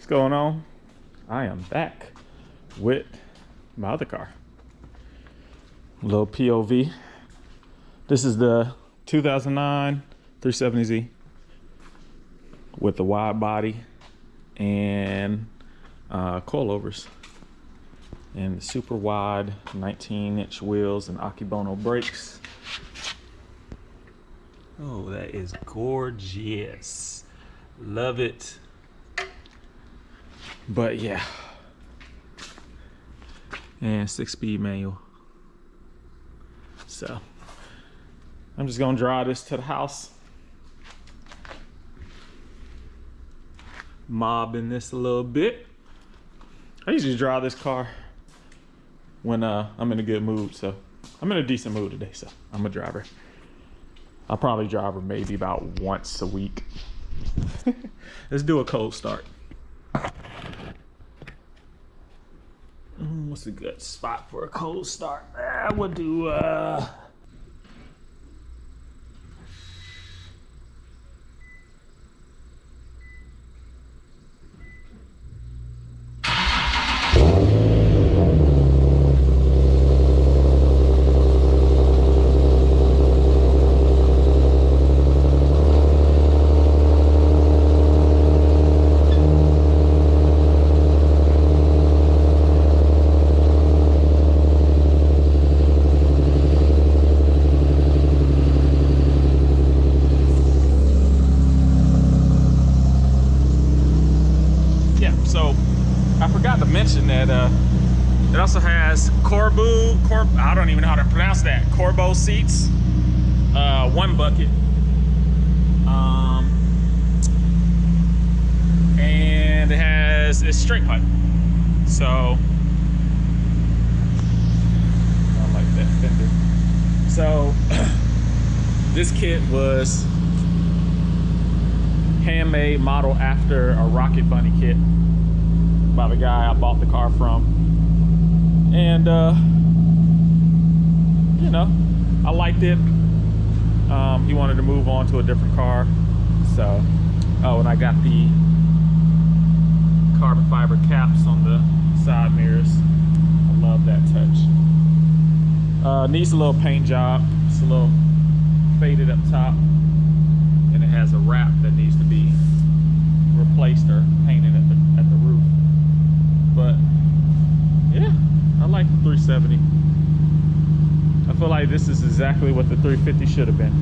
What's going on? I am back with my other car. Little POV. This is the 2009 370Z with the wide body and coilovers and super wide 19-inch wheels and Akebono brakes. Oh, that is gorgeous. Love it. But yeah. And 6-speed manual. So I'm just gonna drive this to the house. Mobbing this a little bit. I usually drive this car when I'm in a good mood, so I'm in a decent mood today, so I'm a driver. I'll probably drive her maybe about once a week. Let's do a cold start. What's a good spot for a cold start? We'll do I forgot to mention that it also has I don't even know how to pronounce that. Corbo seats, one bucket, and it's straight pipe. So I like that fender. So this kit was handmade, modeled after a Rocket Bunny kit by the guy I bought the car from, and you know, I liked it. He wanted to move on to a different car, so and I got the carbon fiber caps on the side mirrors. I love that touch. Needs a little paint job. It's a little faded up top, and it has a wrap that needs to be replaced or painted at the roof. But yeah, I like the 370. I feel like this is exactly what the 350 should have been.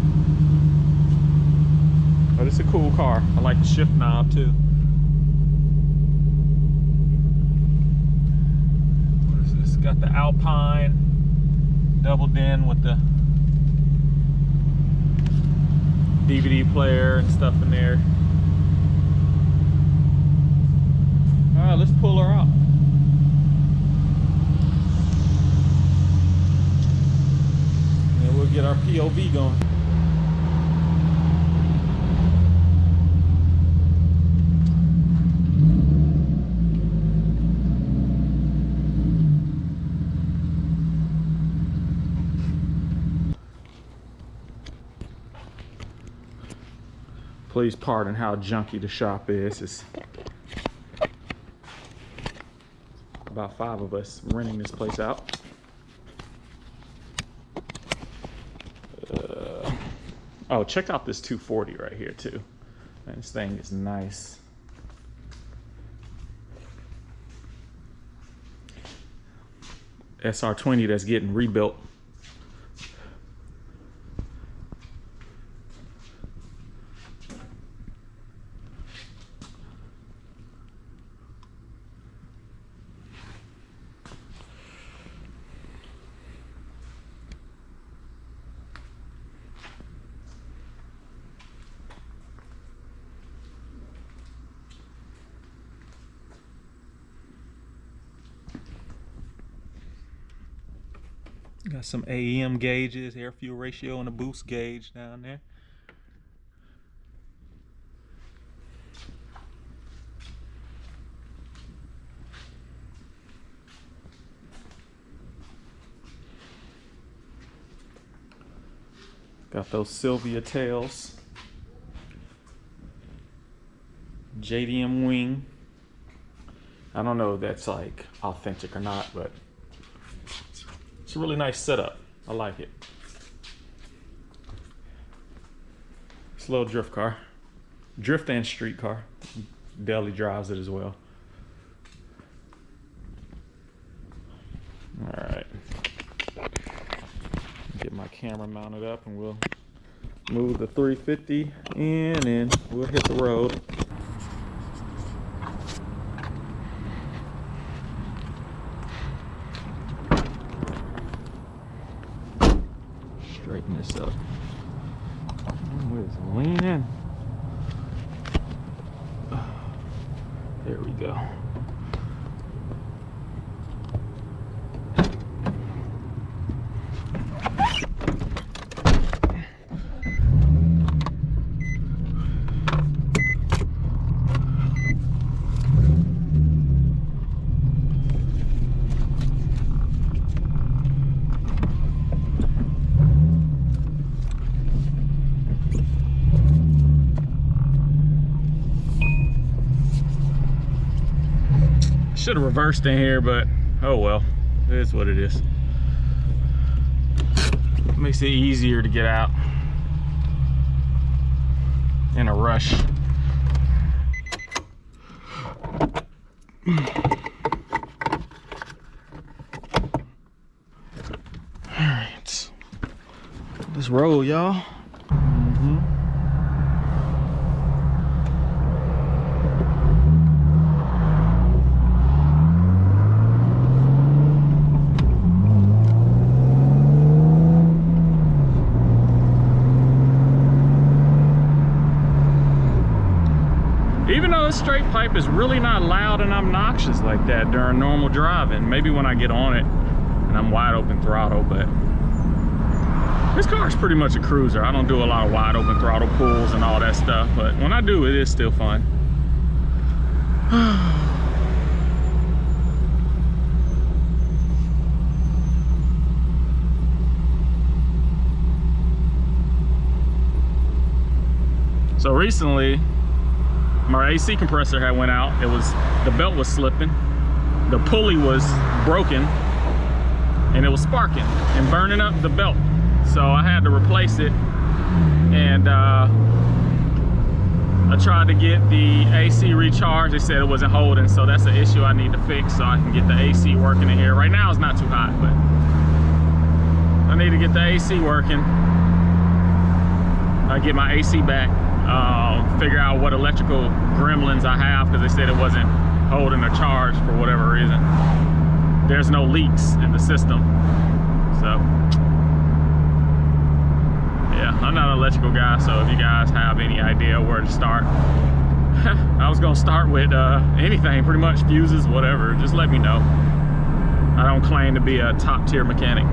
But it's a cool car. I like the shift knob too. What is this? Got the Alpine doubled in with the DVD player and stuff in there. All right, let's pull her out. And we'll get our POV going. Please pardon how junky the shop is. It's about 5 of us renting this place out. Oh, check out this 240 right here too. Man, this thing is nice. SR20 that's getting rebuilt. Got some AEM gauges, air fuel ratio, and a boost gauge down there. Got those Sylvia tails. JDM wing. I don't know if that's like authentic or not, but it's a really nice setup. I like it. It's a little drift car. Drift and street car. Deli drives it as well. All right. Get my camera mounted up and we'll move the 350 in and we'll hit the road. Straighten this up. Where's it leaning? There we go. Should have reversed in here, but oh well, it is what it is. Makes it easier to get out in a rush. All right, let's roll, y'all. Even though the straight pipe is really not loud and obnoxious like that during normal driving, maybe when I get on it and I'm wide open throttle, but this car is pretty much a cruiser. I don't do a lot of wide open throttle pulls and all that stuff, but when I do, it is still fun. So recently, my AC compressor had went out. The belt was slipping, the pulley was broken, and it was sparking and burning up the belt. So I had to replace it, and I tried to get the AC recharged. They said it wasn't holding, so that's an issue I need to fix so I can get the AC working in here. Right now it's not too hot, but I need to get the AC working. I get my AC back. Figure out what electrical gremlins I have, because they said it wasn't holding a charge for whatever reason. There's no leaks in the system, so yeah, I'm not an electrical guy, so if you guys have any idea where to start, I was gonna start with anything, pretty much fuses, whatever, just let me know. I don't claim to be a top tier mechanic.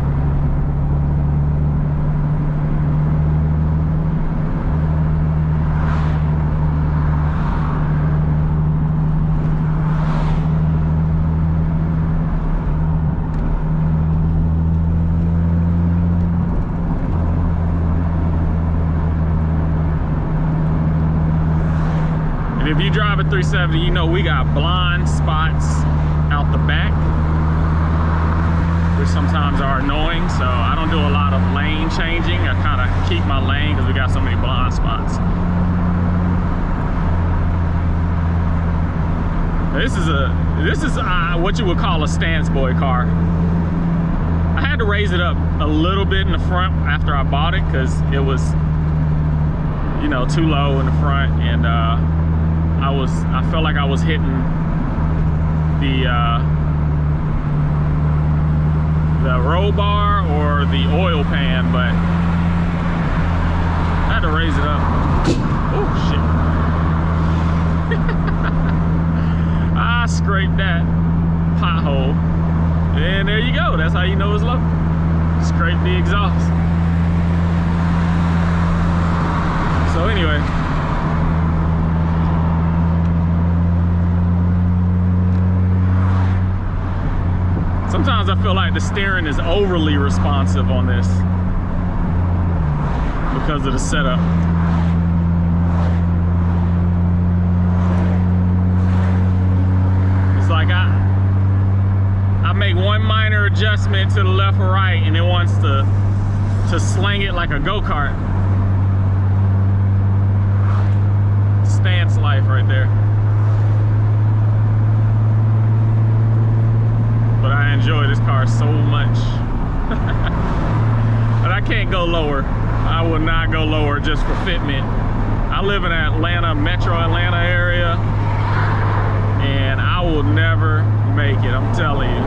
If you drive a 370, you know we got blind spots out the back, which sometimes are annoying, so I don't do a lot of lane changing. I kind of keep my lane because we got so many blind spots. This is what you would call a stance boy car. I had to raise it up a little bit in the front after I bought it because it was, you know, too low in the front, and I felt like I was hitting the roll bar or the oil pan, but I had to raise it up. Oh shit. I scraped that pothole, and there you go. That's how you know it's low. Scrape the exhaust. So anyway, sometimes I feel like the steering is overly responsive on this because of the setup. It's like I adjustment to the left or right, and it wants to sling it like a go-kart. Stance life right there. But I enjoy this car so much. But I can't go lower. I will not go lower just for fitment. I live in Atlanta, metro Atlanta area, and I will never make it, I'm telling you.